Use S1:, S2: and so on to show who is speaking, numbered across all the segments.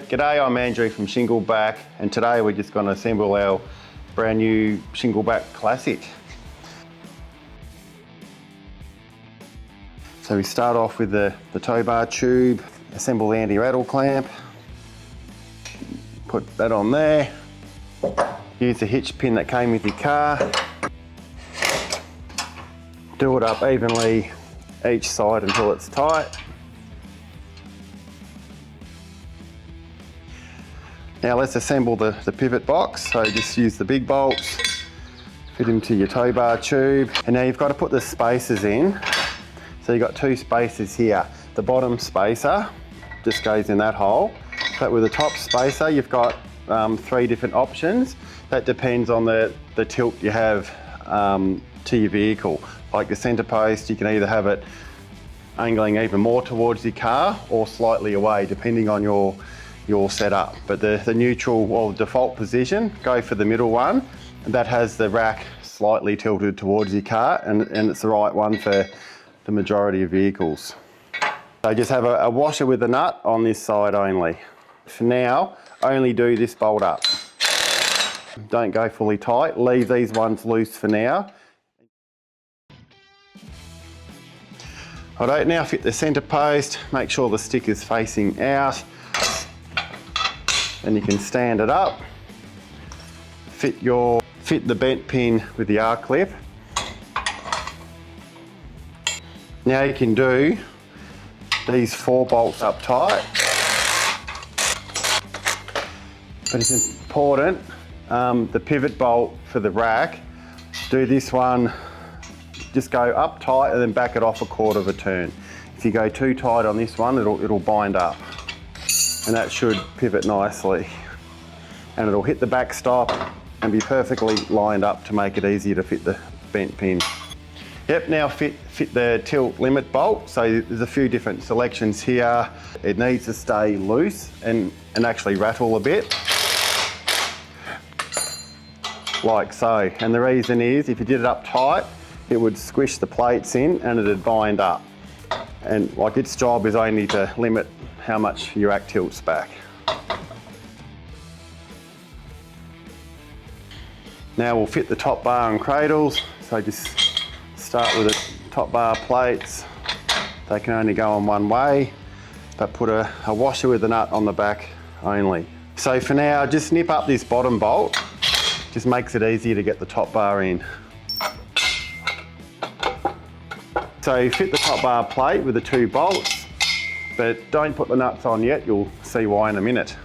S1: G'day, I'm Andrew from Shingleback, and today we're just going to assemble our brand new Shingleback Classic. So we start off with the tow bar tube, assemble the anti-rattle clamp, put that on there, use the hitch pin that came with your car, do it up evenly each side until it's tight. Now let's assemble the pivot box. So just use the big bolts, fit into your tow bar tube, and now you've got to put the spacers in. So you've got two spacers here. The bottom spacer just goes in that hole, but with the top spacer you've got three different options. That depends on the tilt you have to your vehicle. Like the centre post, you can either have it angling even more towards your car or slightly away, depending on your setup. But the neutral or default position, go for the middle one, and that has the rack slightly tilted towards your car, and it's the right one for the majority of vehicles. So just have a washer with a nut on this side only. For now, only do this bolt up. Don't go fully tight, leave these ones loose for now. Alright, now fit the centre post, make sure the stick is facing out. And you can stand it up, fit the bent pin with the R-clip. Now you can do these 4 bolts up tight, but it's important, the pivot bolt for the rack, do this one, just go up tight and then back it off a quarter of a turn. If you go too tight on this one, it'll bind up. And that should pivot nicely. And it'll hit the backstop and be perfectly lined up to make it easier to fit the bent pin. Yep, now fit the tilt limit bolt. So there's a few different selections here. It needs to stay loose and actually rattle a bit. Like so. And the reason is, if you did it up tight, it would squish the plates in and it'd bind up. And like, its job is only to limit how much your rack tilts back. Now we'll fit the top bar and cradles. So just start with the top bar plates. They can only go on one way, but put a washer with a nut on the back only. So for now, just nip up this bottom bolt. Just makes it easier to get the top bar in. So fit the top bar plate with the 2 bolts, but don't put the nuts on yet, you'll see why in a minute.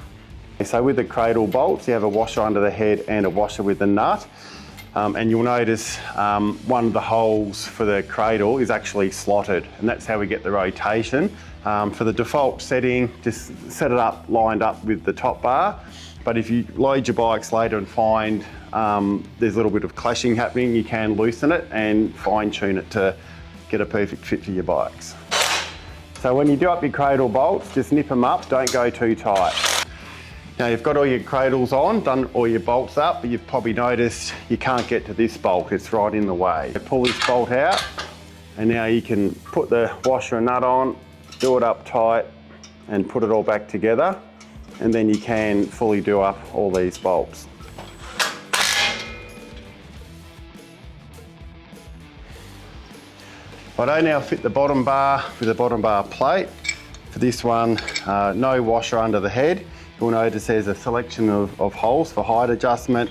S1: So with the cradle bolts, you have a washer under the head and a washer with the nut. And you'll notice one of the holes for the cradle is actually slotted, and that's how we get the rotation. For the default setting, just set it up lined up with the top bar. But if you load your bikes later and find there's a little bit of clashing happening, you can loosen it and fine tune it to get a perfect fit for your bikes. So when you do up your cradle bolts, just nip them up, don't go too tight. Now you've got all your cradles on, done all your bolts up, but you've probably noticed you can't get to this bolt, it's right in the way. Pull this bolt out, and now you can put the washer and nut on, do it up tight, and put it all back together, and then you can fully do up all these bolts. I now fit the bottom bar with the bottom bar plate. For this one, no washer under the head. You'll notice there's a selection of holes for height adjustment.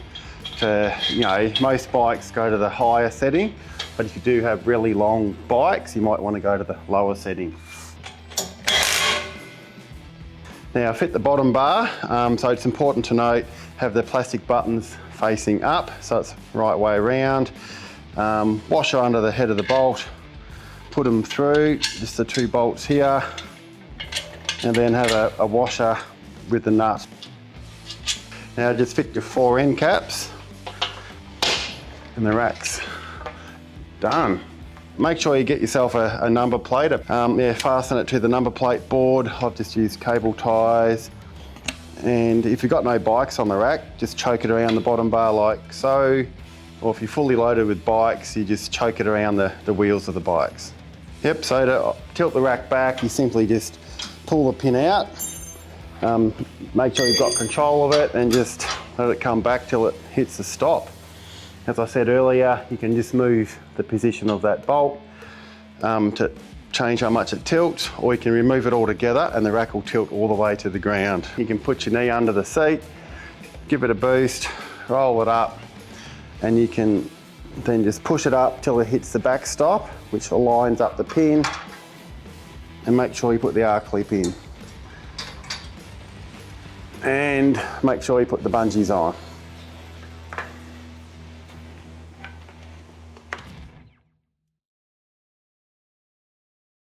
S1: Most bikes go to the higher setting, but if you do have really long bikes, you might want to go to the lower setting. Now fit the bottom bar, so it's important to note, have the plastic buttons facing up, so it's the right way around. Washer under the head of the bolt, put them through, just the 2 bolts here, and then have a washer with the nut. Now just fit your 4 end caps, and the rack's done. Make sure you get yourself a number plate. Fasten it to the number plate board. I've just used cable ties. And if you've got no bikes on the rack, just choke it around the bottom bar like so. Or if you're fully loaded with bikes, you just choke it around the wheels of the bikes. Yep, so to tilt the rack back, you simply just pull the pin out, Make sure you've got control of it and just let it come back till it hits the stop. As I said earlier, you can just move the position of that bolt to change how much it tilts, or you can remove it all together and the rack will tilt all the way to the ground. You can put your knee under the seat, give it a boost, roll it up, and you can then just push it up till it hits the back stop, which aligns up the pin, and make sure you put the R-clip in. And make sure you put the bungees on.